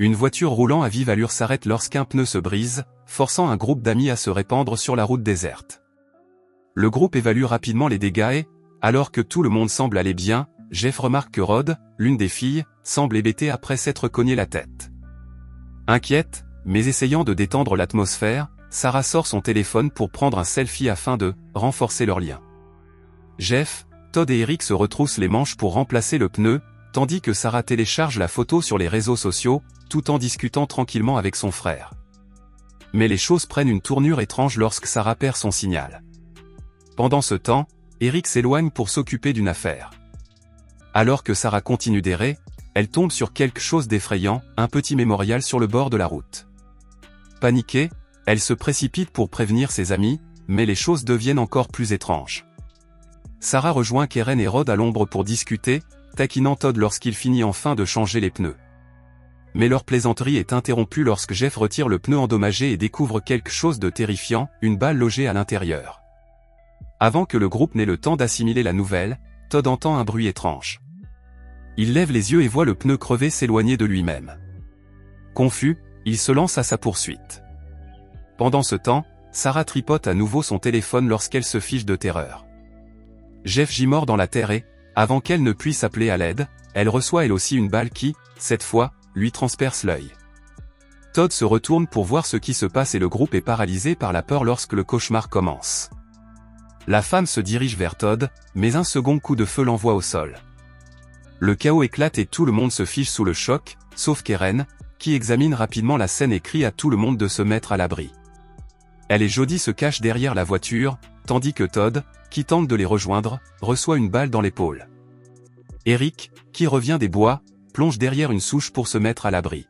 Une voiture roulant à vive allure s'arrête lorsqu'un pneu se brise, forçant un groupe d'amis à se répandre sur la route déserte. Le groupe évalue rapidement les dégâts et, alors que tout le monde semble aller bien, Jeff remarque que Rod, l'une des filles, semble hébétée après s'être cogné la tête. Inquiète, mais essayant de détendre l'atmosphère, Sarah sort son téléphone pour prendre un selfie afin de renforcer leur lien. Jeff, Todd et Eric se retroussent les manches pour remplacer le pneu, tandis que Sarah télécharge la photo sur les réseaux sociaux, tout en discutant tranquillement avec son frère. Mais les choses prennent une tournure étrange lorsque Sarah perd son signal. Pendant ce temps, Eric s'éloigne pour s'occuper d'une affaire. Alors que Sarah continue d'errer, elle tombe sur quelque chose d'effrayant, un petit mémorial sur le bord de la route. Paniquée, elle se précipite pour prévenir ses amis, mais les choses deviennent encore plus étranges. Sarah rejoint Keren et Rod à l'ombre pour discuter, taquinant Todd lorsqu'il finit enfin de changer les pneus. Mais leur plaisanterie est interrompue lorsque Jeff retire le pneu endommagé et découvre quelque chose de terrifiant, une balle logée à l'intérieur. Avant que le groupe n'ait le temps d'assimiler la nouvelle, Todd entend un bruit étrange. Il lève les yeux et voit le pneu crevé s'éloigner de lui-même. Confus, il se lance à sa poursuite. Pendant ce temps, Sarah tripote à nouveau son téléphone lorsqu'elle se fiche de terreur. Jeff gît mort dans la terre et, avant qu'elle ne puisse appeler à l'aide, elle reçoit elle aussi une balle qui, cette fois, lui transperce l'œil. Todd se retourne pour voir ce qui se passe et le groupe est paralysé par la peur lorsque le cauchemar commence. La femme se dirige vers Todd, mais un second coup de feu l'envoie au sol. Le chaos éclate et tout le monde se fiche sous le choc, sauf Keren, qui examine rapidement la scène et crie à tout le monde de se mettre à l'abri. Elle et Jody se cachent derrière la voiture, tandis que Todd, qui tente de les rejoindre, reçoit une balle dans l'épaule. Eric, qui revient des bois, plonge derrière une souche pour se mettre à l'abri.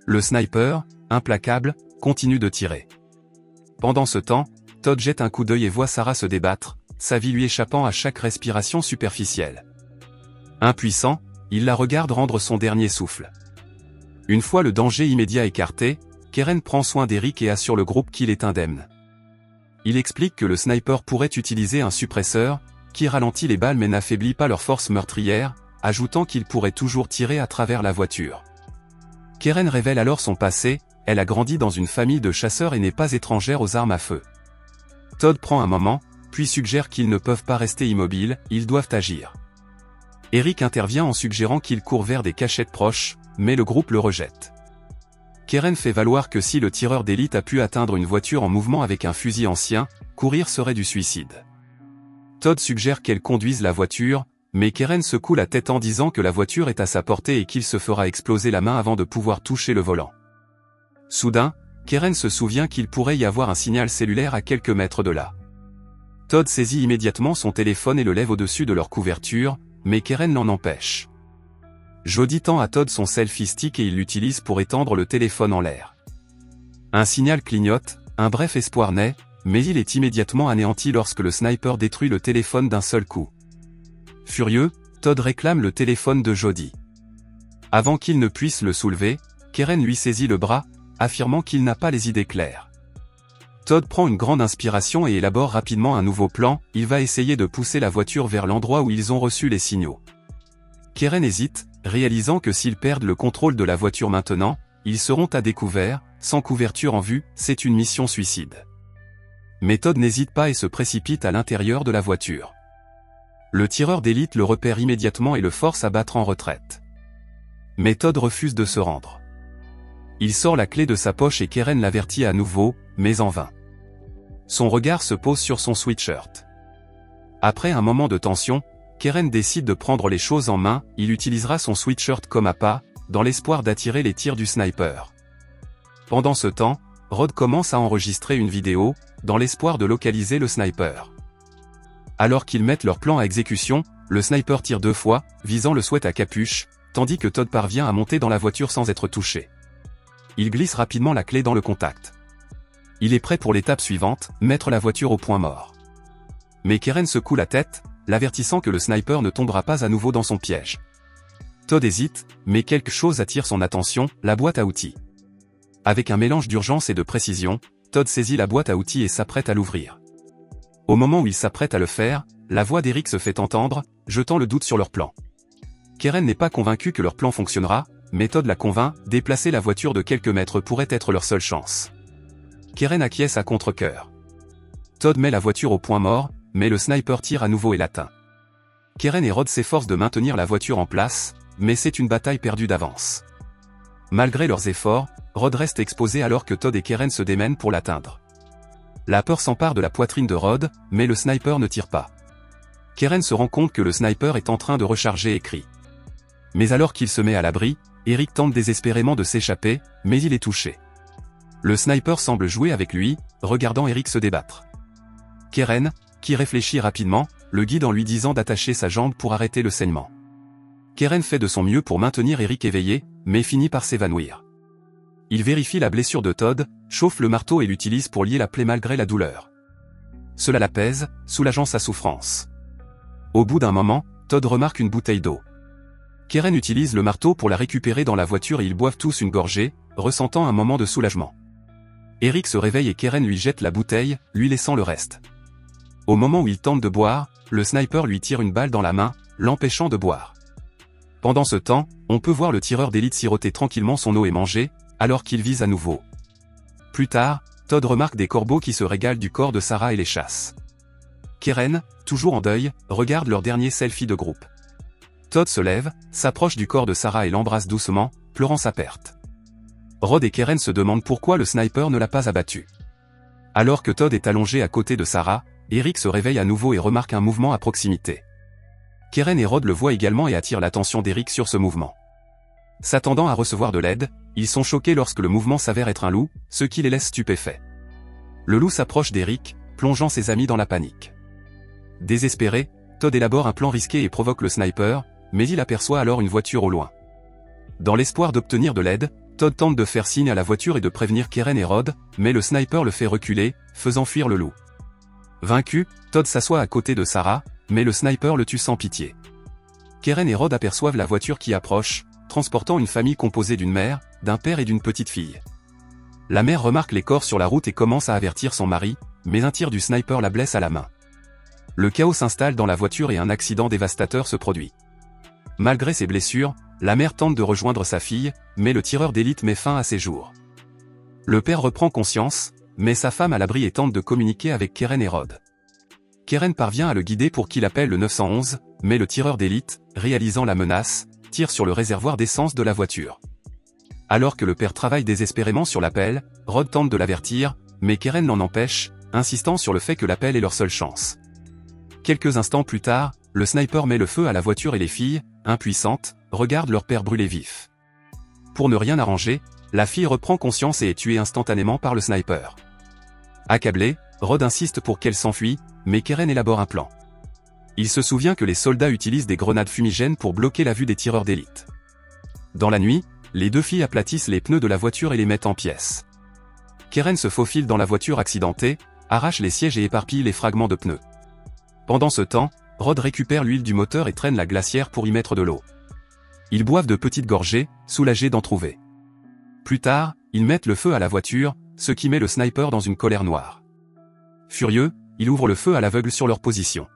Le sniper, implacable, continue de tirer. Pendant ce temps, Todd jette un coup d'œil et voit Sarah se débattre, sa vie lui échappant à chaque respiration superficielle. Impuissant, il la regarde rendre son dernier souffle. Une fois le danger immédiat écarté, Keren prend soin d'Eric et assure le groupe qu'il est indemne. Il explique que le sniper pourrait utiliser un suppresseur, qui ralentit les balles mais n'affaiblit pas leur force meurtrière, ajoutant qu'il pourrait toujours tirer à travers la voiture. Keren révèle alors son passé, elle a grandi dans une famille de chasseurs et n'est pas étrangère aux armes à feu. Todd prend un moment, puis suggère qu'ils ne peuvent pas rester immobiles, ils doivent agir. Eric intervient en suggérant qu'ils courent vers des cachettes proches, mais le groupe le rejette. Keren fait valoir que si le tireur d'élite a pu atteindre une voiture en mouvement avec un fusil ancien, courir serait du suicide. Todd suggère qu'elle conduise la voiture, mais Keren secoue la tête en disant que la voiture est à sa portée et qu'il se fera exploser la main avant de pouvoir toucher le volant. Soudain, Keren se souvient qu'il pourrait y avoir un signal cellulaire à quelques mètres de là. Todd saisit immédiatement son téléphone et le lève au-dessus de leur couverture, mais Keren l'en empêche. Jody tend à Todd son selfie stick et il l'utilise pour étendre le téléphone en l'air. Un signal clignote, un bref espoir naît, mais il est immédiatement anéanti lorsque le sniper détruit le téléphone d'un seul coup. Furieux, Todd réclame le téléphone de Jody. Avant qu'il ne puisse le soulever, Keren lui saisit le bras, affirmant qu'il n'a pas les idées claires. Todd prend une grande inspiration et élabore rapidement un nouveau plan, il va essayer de pousser la voiture vers l'endroit où ils ont reçu les signaux. Keren hésite, réalisant que s'ils perdent le contrôle de la voiture maintenant, ils seront à découvert, sans couverture en vue, c'est une mission suicide. Mais Todd n'hésite pas et se précipite à l'intérieur de la voiture. Le tireur d'élite le repère immédiatement et le force à battre en retraite. Mais Todd refuse de se rendre. Il sort la clé de sa poche et Keren l'avertit à nouveau, mais en vain. Son regard se pose sur son sweatshirt. Après un moment de tension, Keren décide de prendre les choses en main, il utilisera son sweatshirt comme appât, dans l'espoir d'attirer les tirs du sniper. Pendant ce temps, Rod commence à enregistrer une vidéo, dans l'espoir de localiser le sniper. Alors qu'ils mettent leur plan à exécution, le sniper tire 2 fois, visant le sweat à capuche, tandis que Todd parvient à monter dans la voiture sans être touché. Il glisse rapidement la clé dans le contact. Il est prêt pour l'étape suivante, mettre la voiture au point mort. Mais Keren secoue la tête, l'avertissant que le sniper ne tombera pas à nouveau dans son piège. Todd hésite, mais quelque chose attire son attention, la boîte à outils. Avec un mélange d'urgence et de précision, Todd saisit la boîte à outils et s'apprête à l'ouvrir. Au moment où il s'apprête à le faire, la voix d'Eric se fait entendre, jetant le doute sur leur plan. Keren n'est pas convaincu que leur plan fonctionnera, mais Todd la convainc, déplacer la voiture de quelques mètres pourrait être leur seule chance. Keren acquiesce à contre-cœur. Todd met la voiture au point mort, mais le sniper tire à nouveau et l'atteint. Keren et Rod s'efforcent de maintenir la voiture en place, mais c'est une bataille perdue d'avance. Malgré leurs efforts, Rod reste exposé alors que Todd et Keren se démènent pour l'atteindre. La peur s'empare de la poitrine de Rod, mais le sniper ne tire pas. Keren se rend compte que le sniper est en train de recharger et crie. Mais alors qu'il se met à l'abri, Eric tente désespérément de s'échapper, mais il est touché. Le sniper semble jouer avec lui, regardant Eric se débattre. Keren, qui réfléchit rapidement, le guide en lui disant d'attacher sa jambe pour arrêter le saignement. Keren fait de son mieux pour maintenir Eric éveillé, mais finit par s'évanouir. Il vérifie la blessure de Todd, chauffe le marteau et l'utilise pour lier la plaie malgré la douleur. Cela l'apaise, soulageant sa souffrance. Au bout d'un moment, Todd remarque une bouteille d'eau. Keren utilise le marteau pour la récupérer dans la voiture et ils boivent tous une gorgée, ressentant un moment de soulagement. Eric se réveille et Keren lui jette la bouteille, lui laissant le reste. Au moment où il tente de boire, le sniper lui tire une balle dans la main, l'empêchant de boire. Pendant ce temps, on peut voir le tireur d'élite siroter tranquillement son eau et manger, alors qu'il vise à nouveau. Plus tard, Todd remarque des corbeaux qui se régalent du corps de Sarah et les chassent. Keren, toujours en deuil, regarde leur dernier selfie de groupe. Todd se lève, s'approche du corps de Sarah et l'embrasse doucement, pleurant sa perte. Rod et Keren se demandent pourquoi le sniper ne l'a pas abattu. Alors que Todd est allongé à côté de Sarah, Eric se réveille à nouveau et remarque un mouvement à proximité. Keren et Rod le voient également et attirent l'attention d'Eric sur ce mouvement. S'attendant à recevoir de l'aide, ils sont choqués lorsque le mouvement s'avère être un loup, ce qui les laisse stupéfaits. Le loup s'approche d'Eric, plongeant ses amis dans la panique. Désespéré, Todd élabore un plan risqué et provoque le sniper, mais il aperçoit alors une voiture au loin. Dans l'espoir d'obtenir de l'aide, Todd tente de faire signe à la voiture et de prévenir Keren et Rod, mais le sniper le fait reculer, faisant fuir le loup. Vaincu, Todd s'assoit à côté de Sarah, mais le sniper le tue sans pitié. Keren et Rod aperçoivent la voiture qui approche, transportant une famille composée d'une mère, d'un père et d'une petite fille. La mère remarque les corps sur la route et commence à avertir son mari, mais un tir du sniper la blesse à la main. Le chaos s'installe dans la voiture et un accident dévastateur se produit. Malgré ses blessures, la mère tente de rejoindre sa fille, mais le tireur d'élite met fin à ses jours. Le père reprend conscience, mais sa femme à l'abri et tente de communiquer avec Keren et Rod. Keren parvient à le guider pour qu'il appelle le 911, mais le tireur d'élite, réalisant la menace, tire sur le réservoir d'essence de la voiture. Alors que le père travaille désespérément sur l'appel, Rod tente de l'avertir, mais Keren l'en empêche, insistant sur le fait que l'appel est leur seule chance. Quelques instants plus tard, le sniper met le feu à la voiture et les filles, impuissantes, regardent leur père brûler vif. Pour ne rien arranger, la fille reprend conscience et est tuée instantanément par le sniper. Accablé, Rod insiste pour qu'elle s'enfuit, mais Keren élabore un plan. Il se souvient que les soldats utilisent des grenades fumigènes pour bloquer la vue des tireurs d'élite. Dans la nuit, les deux filles aplatissent les pneus de la voiture et les mettent en pièces. Keren se faufile dans la voiture accidentée, arrache les sièges et éparpille les fragments de pneus. Pendant ce temps, Rod récupère l'huile du moteur et traîne la glacière pour y mettre de l'eau. Ils boivent de petites gorgées, soulagés d'en trouver. Plus tard, ils mettent le feu à la voiture, ce qui met le sniper dans une colère noire. Furieux, il ouvre le feu à l'aveugle sur leur position.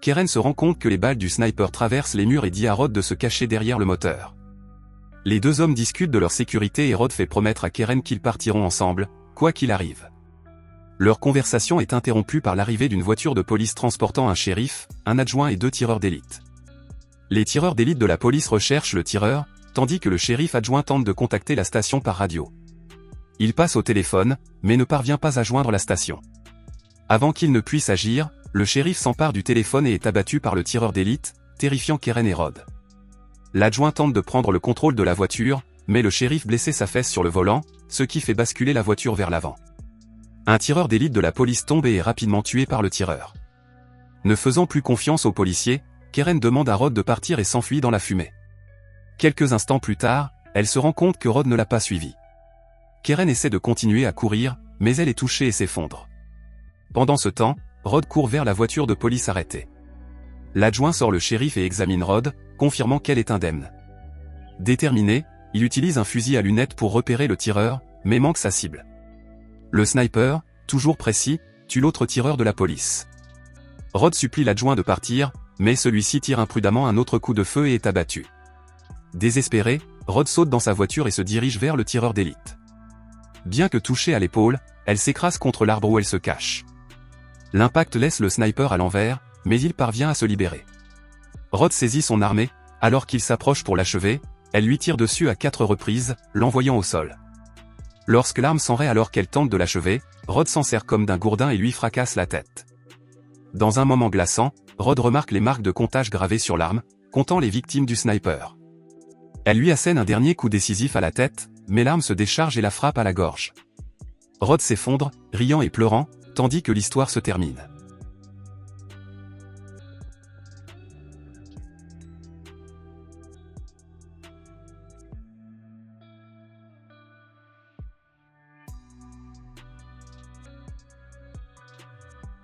Keren se rend compte que les balles du sniper traversent les murs et dit à Rod de se cacher derrière le moteur. Les deux hommes discutent de leur sécurité et Rod fait promettre à Keren qu'ils partiront ensemble, quoi qu'il arrive. Leur conversation est interrompue par l'arrivée d'une voiture de police transportant un shérif, un adjoint et 2 tireurs d'élite. Les tireurs d'élite de la police recherchent le tireur, tandis que le shérif adjoint tente de contacter la station par radio. Il passe au téléphone, mais ne parvient pas à joindre la station. Avant qu'il ne puisse agir, le shérif s'empare du téléphone et est abattu par le tireur d'élite, terrifiant Keren et Rod. L'adjoint tente de prendre le contrôle de la voiture, mais le shérif blesse sa fesse sur le volant, ce qui fait basculer la voiture vers l'avant. Un tireur d'élite de la police tombe et est rapidement tué par le tireur. Ne faisant plus confiance aux policiers, Keren demande à Rod de partir et s'enfuit dans la fumée. Quelques instants plus tard, elle se rend compte que Rod ne l'a pas suivi. Keren essaie de continuer à courir, mais elle est touchée et s'effondre. Pendant ce temps, Rod court vers la voiture de police arrêtée. L'adjoint sort le shérif et examine Rod, confirmant qu'elle est indemne. Déterminé, il utilise un fusil à lunettes pour repérer le tireur, mais manque sa cible. Le sniper, toujours précis, tue l'autre tireur de la police. Rod supplie l'adjoint de partir, mais celui-ci tire imprudemment un autre coup de feu et est abattu. Désespéré, Rod saute dans sa voiture et se dirige vers le tireur d'élite. Bien que touchée à l'épaule, elle s'écrase contre l'arbre où elle se cache. L'impact laisse le sniper à l'envers, mais il parvient à se libérer. Rod saisit son armée, alors qu'il s'approche pour l'achever, elle lui tire dessus à 4 reprises, l'envoyant au sol. Lorsque l'arme s'enraye alors qu'elle tente de l'achever, Rod s'en sert comme d'un gourdin et lui fracasse la tête. Dans un moment glaçant, Rod remarque les marques de comptage gravées sur l'arme, comptant les victimes du sniper. Elle lui assène un dernier coup décisif à la tête, mais l'arme se décharge et la frappe à la gorge. Rod s'effondre, riant et pleurant, tandis que l'histoire se termine.